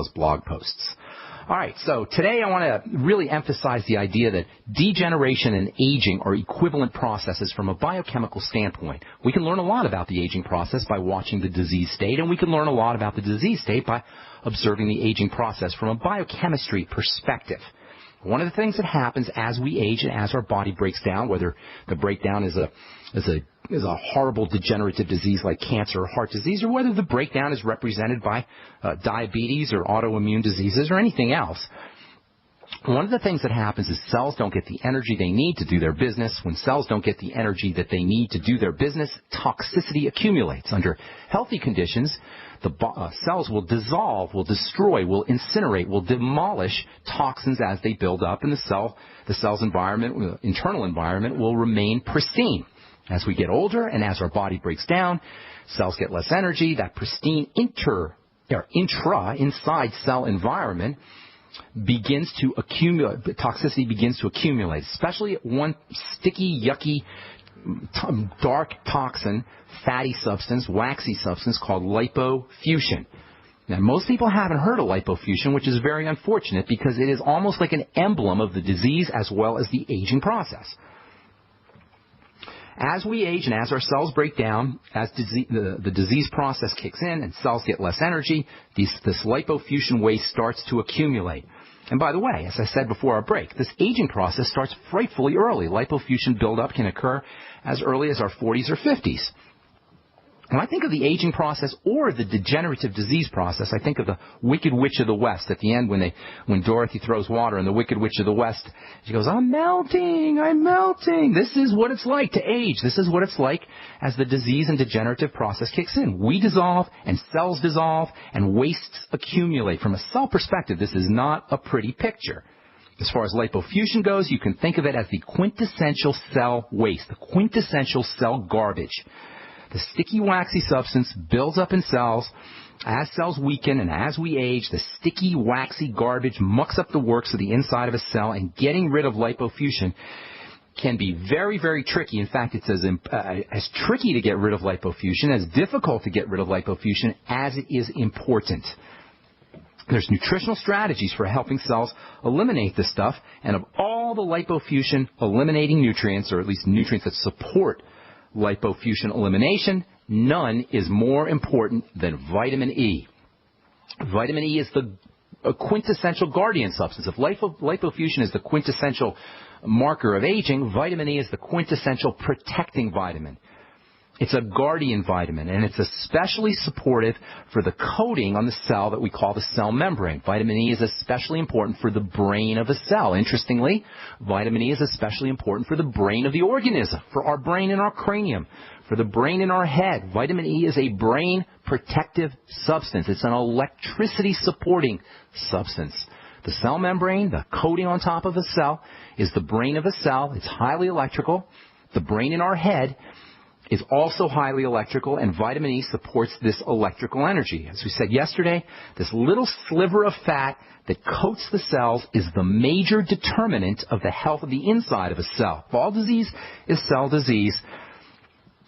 well as blog posts. All right, so today I want to really emphasize the idea that degeneration and aging are equivalent processes from a biochemical standpoint. We can learn a lot about the aging process by watching the disease state, and we can learn a lot about the disease state by observing the aging process from a biochemistry perspective. One of the things that happens as we age and as our body breaks down, whether the breakdown is a horrible degenerative disease like cancer or heart disease, or whether the breakdown is represented by diabetes or autoimmune diseases or anything else, one of the things that happens is cells don't get the energy they need to do their business. When cells don't get the energy that they need to do their business, toxicity accumulates. Under healthy conditions, the cells will dissolve, will destroy, will incinerate, will demolish toxins as they build up, and the cell's environment, internal environment, will remain pristine. As we get older and as our body breaks down, cells get less energy. That pristine inside cell environment begins to accumulate. Toxicity begins to accumulate, especially one sticky, yucky, dark toxin, fatty substance, waxy substance called lipofuscin. Now, most people haven't heard of lipofuscin, which is very unfortunate because it is almost like an emblem of the disease as well as the aging process. As we age and as our cells break down, as the disease process kicks in and cells get less energy, this lipofuscin waste starts to accumulate. And by the way, as I said before our break, this aging process starts frightfully early. Lipofuscin buildup can occur as early as our 40s or 50s. When I think of the aging process or the degenerative disease process, I think of the Wicked Witch of the West at the end when Dorothy throws water and the Wicked Witch of the West, she goes, I'm melting, I'm melting. This is what it's like to age. This is what it's like as the disease and degenerative process kicks in. We dissolve and cells dissolve and wastes accumulate. From a cell perspective, this is not a pretty picture. As far as lipofuscin goes, you can think of it as the quintessential cell waste, the quintessential cell garbage. The sticky, waxy substance builds up in cells. As cells weaken and as we age, the sticky, waxy garbage mucks up the works of the inside of a cell, and getting rid of lipofuscin can be very, very tricky. In fact, it's as tricky to get rid of lipofuscin, as difficult to get rid of lipofuscin as it is important. There's nutritional strategies for helping cells eliminate this stuff, and of all the lipofuscin eliminating nutrients, or at least nutrients that support lipofuscin elimination, none is more important than vitamin E. Vitamin E is the quintessential guardian substance. If lipofuscin is the quintessential marker of aging, vitamin E is the quintessential protecting vitamin. It's a guardian vitamin, and it's especially supportive for the coating on the cell that we call the cell membrane. Vitamin E is especially important for the brain of a cell. Interestingly, vitamin E is especially important for the brain of the organism, for our brain in our cranium, for the brain in our head. Vitamin E is a brain protective substance. It's an electricity supporting substance. The cell membrane, the coating on top of a cell, is the brain of a cell. It's highly electrical. The brain in our head is also highly electrical, and vitamin E supports this electrical energy. As we said yesterday, this little sliver of fat that coats the cells is the major determinant of the health of the inside of a cell. If all disease is cell disease,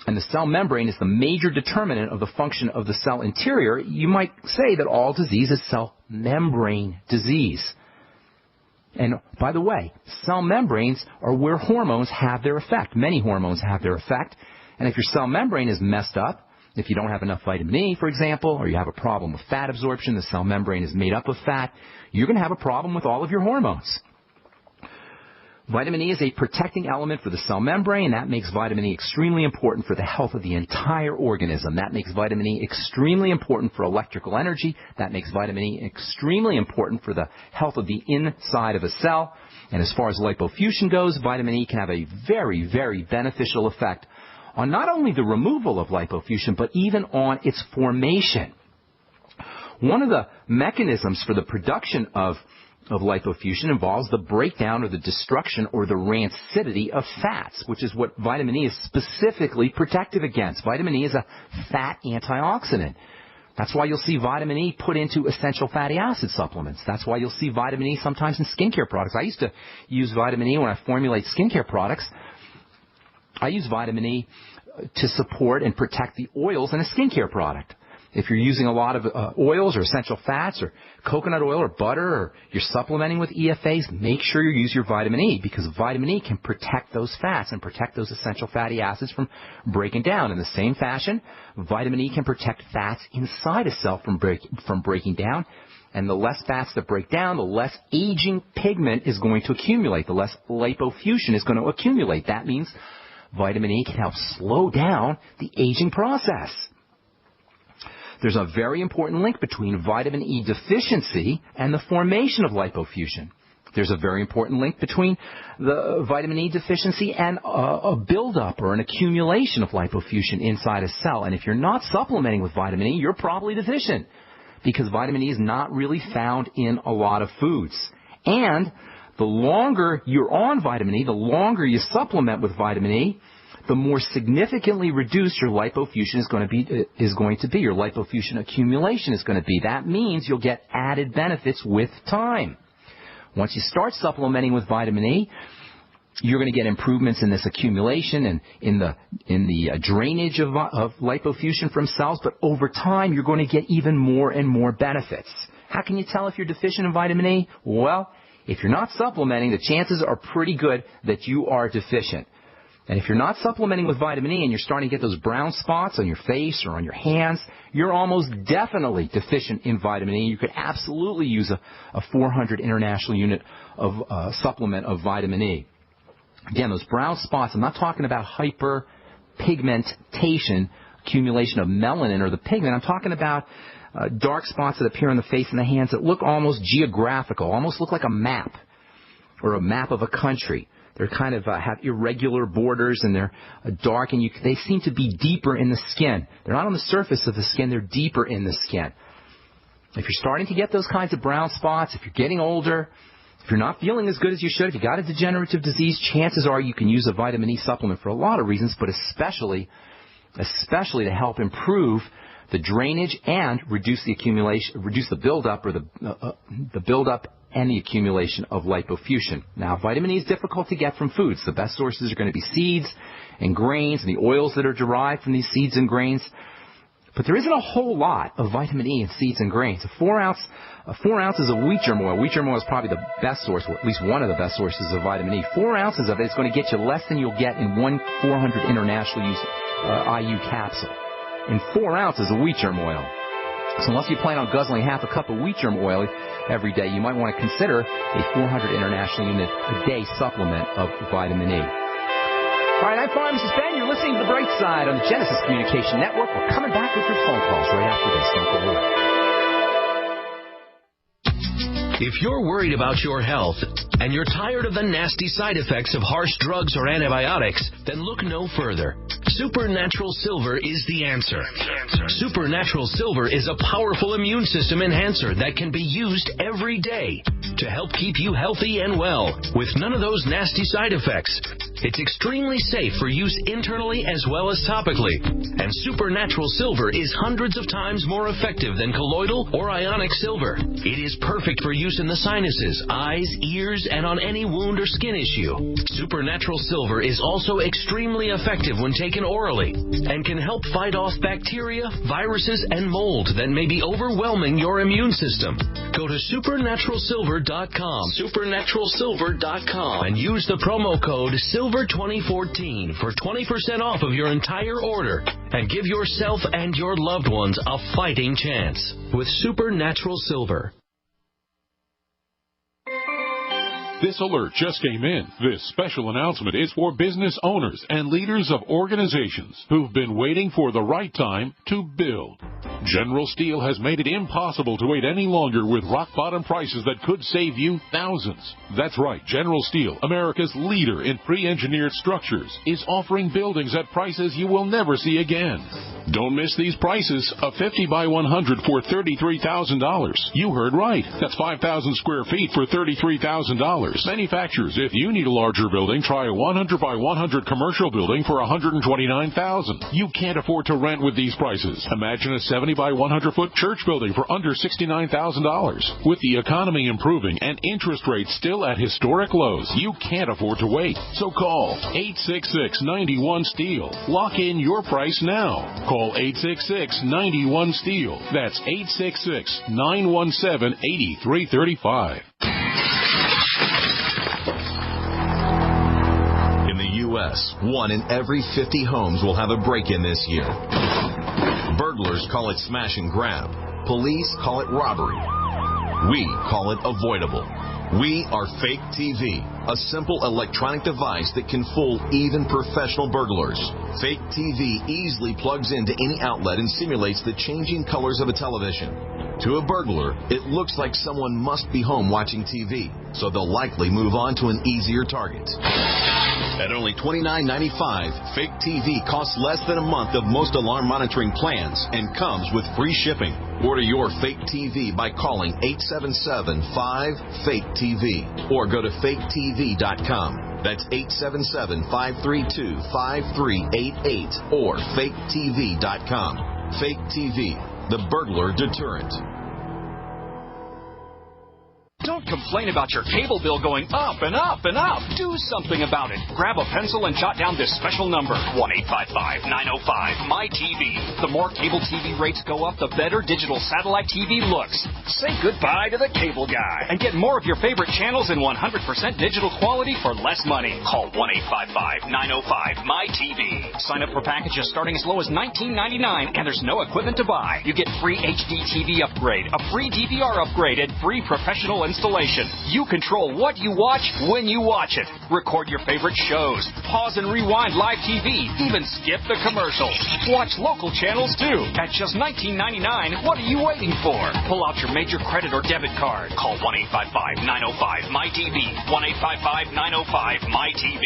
and the cell membrane is the major determinant of the function of the cell interior, you might say that all disease is cell membrane disease. And by the way, cell membranes are where hormones have their effect. Many hormones have their effect. And if your cell membrane is messed up, if you don't have enough vitamin E, for example, or you have a problem with fat absorption, the cell membrane is made up of fat, you're going to have a problem with all of your hormones. Vitamin E is a protecting element for the cell membrane, and that makes vitamin E extremely important for the health of the entire organism. That makes vitamin E extremely important for electrical energy. That makes vitamin E extremely important for the health of the inside of a cell. And as far as lipofuscin goes, vitamin E can have a very, very beneficial effect on not only the removal of lipofuscin, but even on its formation. One of the mechanisms for the production of lipofuscin involves the breakdown or the destruction or the rancidity of fats, which is what vitamin E is specifically protective against. Vitamin E is a fat antioxidant. That's why you'll see vitamin E put into essential fatty acid supplements. That's why you'll see vitamin E sometimes in skincare products. I used to use vitamin E when I formulate skincare products. I use vitamin E to support and protect the oils in a skincare product. If you're using a lot of oils or essential fats or coconut oil or butter, or you're supplementing with EFAs, make sure you use your vitamin E, because vitamin E can protect those fats and protect those essential fatty acids from breaking down. In the same fashion, vitamin E can protect fats inside a cell from breaking down. And the less fats that break down, the less aging pigment is going to accumulate, the less lipofuscin is going to accumulate. That means vitamin E can help slow down the aging process. There's a very important link between vitamin E deficiency and the formation of lipofuscin. There's a very important link between the vitamin E deficiency and a buildup or an accumulation of lipofuscin inside a cell. And if you're not supplementing with vitamin E, you're probably deficient, because vitamin E is not really found in a lot of foods. And the longer you're on vitamin E, the longer you supplement with vitamin E, the more significantly reduced your lipofuscin is going to be. Your lipofuscin accumulation is going to be. That means you'll get added benefits with time. Once you start supplementing with vitamin E, you're going to get improvements in this accumulation and in the drainage of lipofuscin from cells. But over time, you're going to get even more and more benefits. How can you tell if you're deficient in vitamin E? Well, if you're not supplementing, the chances are pretty good that you are deficient. And if you're not supplementing with vitamin E and you're starting to get those brown spots on your face or on your hands, you're almost definitely deficient in vitamin E. You could absolutely use a 400 international unit of supplement of vitamin E. Again, those brown spots, I'm not talking about hyperpigmentation, accumulation of melanin or the pigment. I'm talking about dark spots that appear on the face and the hands that look almost geographical, almost look like a map or a map of a country. They're kind of have irregular borders, and they're dark, and they seem to be deeper in the skin. They're not on the surface of the skin. They're deeper in the skin. If you're starting to get those kinds of brown spots, if you're getting older, if you're not feeling as good as you should, if you got a degenerative disease, chances are you can use a vitamin E supplement for a lot of reasons, but especially to help improve the drainage and reduce the accumulation, reduce the buildup or the buildup and the accumulation of lipofuscin. Now, vitamin E is difficult to get from foods. The best sources are going to be seeds and grains and the oils that are derived from these seeds and grains. But there isn't a whole lot of vitamin E in seeds and grains. 4 ounces of wheat germ oil. Wheat germ oil is probably the best source, or at least one of the best sources of vitamin E. 4 ounces of it is going to get you less than you'll get in one 400 international use IU capsule. In 4 ounces of wheat germ oil. So unless you plan on guzzling half a cup of wheat germ oil every day, you might want to consider a 400 international unit a day supplement of vitamin E. All right, I'm Pharmacist Ben. You're listening to The Brightside on the Genesis Communication Network. We're coming back with your phone calls right after this. Don't go away. If you're worried about your health and you're tired of the nasty side effects of harsh drugs or antibiotics, then look no further. Supernatural Silver is the answer. Supernatural Silver is a powerful immune system enhancer that can be used every day to help keep you healthy and well with none of those nasty side effects. It's extremely safe for use internally as well as topically. And Supernatural Silver is hundreds of times more effective than colloidal or ionic silver. It is perfect for use in the sinuses, eyes, ears, and on any wound or skin issue. Supernatural Silver is also extremely effective when taken orally and can help fight off bacteria, viruses, and mold that may be overwhelming your immune system. Go to supernaturalsilver.com, supernaturalsilver.com, and use the promo code SILVER2014 for 20% off of your entire order and give yourself and your loved ones a fighting chance with Supernatural Silver. This alert just came in. This special announcement is for business owners and leaders of organizations who've been waiting for the right time to build. General Steel has made it impossible to wait any longer with rock-bottom prices that could save you thousands. That's right, General Steel, America's leader in pre-engineered structures, is offering buildings at prices you will never see again. Don't miss these prices. A 50 by 100 for $33,000. You heard right. That's 5,000 square feet for $33,000. Manufacturers, if you need a larger building, try a 100 by 100 commercial building for $129,000. You can't afford to rent with these prices. Imagine a 70 by 100 foot church building for under $69,000. With the economy improving and interest rates still at historic lows, you can't afford to wait. So call 866-91-STEEL. Lock in your price now. Call 866-91-STEEL. That's 866-917-8335. In the U.S., 1 in every 50 homes will have a break-in this year. Burglars call it smash and grab. Police call it robbery. We call it avoidable. We are Fake TV, a simple electronic device that can fool even professional burglars. Fake TV easily plugs into any outlet and simulates the changing colors of a television. To a burglar, it looks like someone must be home watching TV, so they'll likely move on to an easier target. At only $29.95, Fake TV costs less than a month of most alarm monitoring plans and comes with free shipping. Order your Fake TV by calling 877-5-FAKE-TV or go to faketv.com. That's 877-532-5388 or faketv.com. Fake TV, the burglar deterrent. Don't complain about your cable bill going up and up and up. Do something about it. Grab a pencil and jot down this special number, 1-855-905-MY-TV. The more cable TV rates go up, the better digital satellite TV looks. Say goodbye to the cable guy and get more of your favorite channels in 100% digital quality for less money. Call 1-855-905-MY-TV. Sign up for packages starting as low as $19.99, and there's no equipment to buy. You get free HD TV upgrade, a free DVR upgrade, and free professional installation. You control what you watch when you watch it. Record your favorite shows. Pause and rewind live TV. Even skip the commercials. Watch local channels too. At just $19.99, what are you waiting for? Pull out your major credit or debit card. Call 1-855-905-MY-TV. 1-855-905-MY-TV.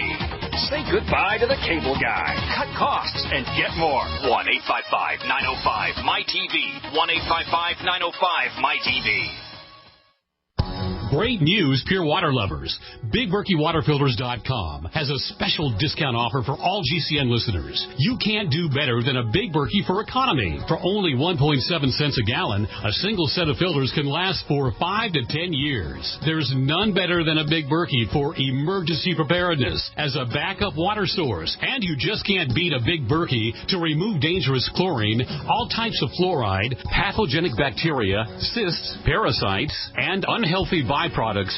Say goodbye to the cable guy. Cut costs and get more. 1-855-905-MY-TV. 1-855-905-MY-TV. Great news, pure water lovers. BigBerkeyWaterFilters.com has a special discount offer for all GCN listeners. You can't do better than a Big Berkey for economy. For only 1.7 cents a gallon, a single set of filters can last for 5 to 10 years. There's none better than a Big Berkey for emergency preparedness as a backup water source. And you just can't beat a Big Berkey to remove dangerous chlorine, all types of fluoride, pathogenic bacteria, cysts, parasites, and unhealthy byproducts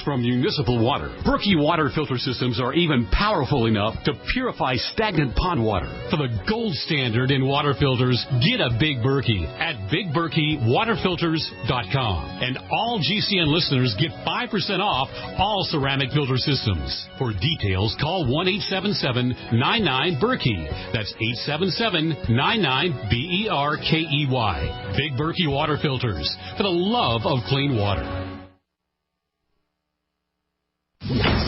from municipal water. Berkey water filter systems are even powerful enough to purify stagnant pond water. For the gold standard in water filters, get a Big Berkey at BigBerkeyWaterFilters.com. And all GCN listeners get 5% off all ceramic filter systems. For details, call 1-877-99-BERKEY. That's 877-99-BERKEY. Big Berkey Water Filters, for the love of clean water.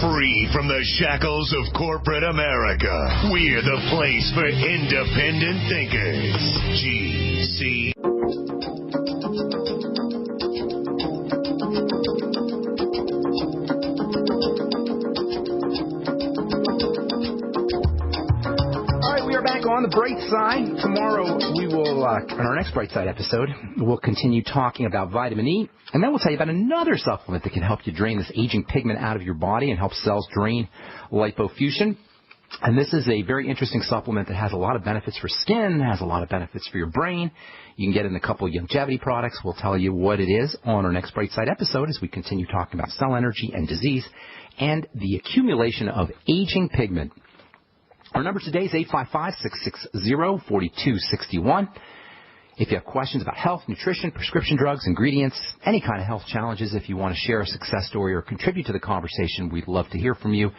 Free from the shackles of corporate America, we're the place for independent thinkers. GC. All right, we are back on the Brightside. Tomorrow we will, on our next Brightside episode, we'll continue talking about vitamin E. And then we'll tell you about another supplement that can help you drain this aging pigment out of your body and help cells drain lipofuscin. And this is a very interesting supplement that has a lot of benefits for skin, has a lot of benefits for your brain. You can get it in a couple of longevity products. We'll tell you what it is on our next Brightside episode as we continue talking about cell energy and disease and the accumulation of aging pigment. Our number today is 855-660-4261. If you have questions about health, nutrition, prescription drugs, ingredients, any kind of health challenges, if you want to share a success story or contribute to the conversation, we'd love to hear from you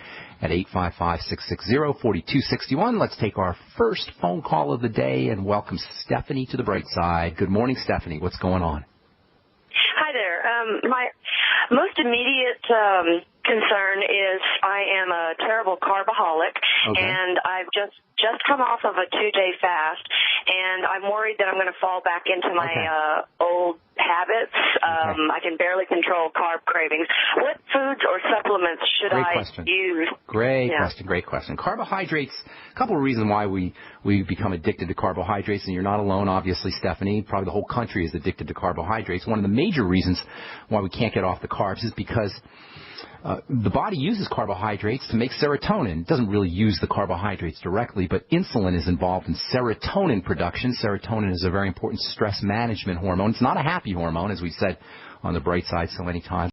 at 855-660-4261. Let's take our first phone call of the day and welcome Stephanie to the Brightside. Good morning, Stephanie. What's going on? Hi there. My most immediate concern is I am a terrible carbaholic, and I've just come off of a 2-day fast, and I'm worried that I'm going to fall back into my old habits. I can barely control carb cravings. What foods or supplements should I use? Great question. Carbohydrates, a couple of reasons why we become addicted to carbohydrates, and you're not alone, obviously, Stephanie. Probably the whole country is addicted to carbohydrates. One of the major reasons why we can't get off the carbs is because the body uses carbohydrates to make serotonin. It doesn't really use the carbohydrates directly, but insulin is involved in serotonin production. Serotonin is a very important stress management hormone. It's not a happy hormone, as we said on the Brightside so many times.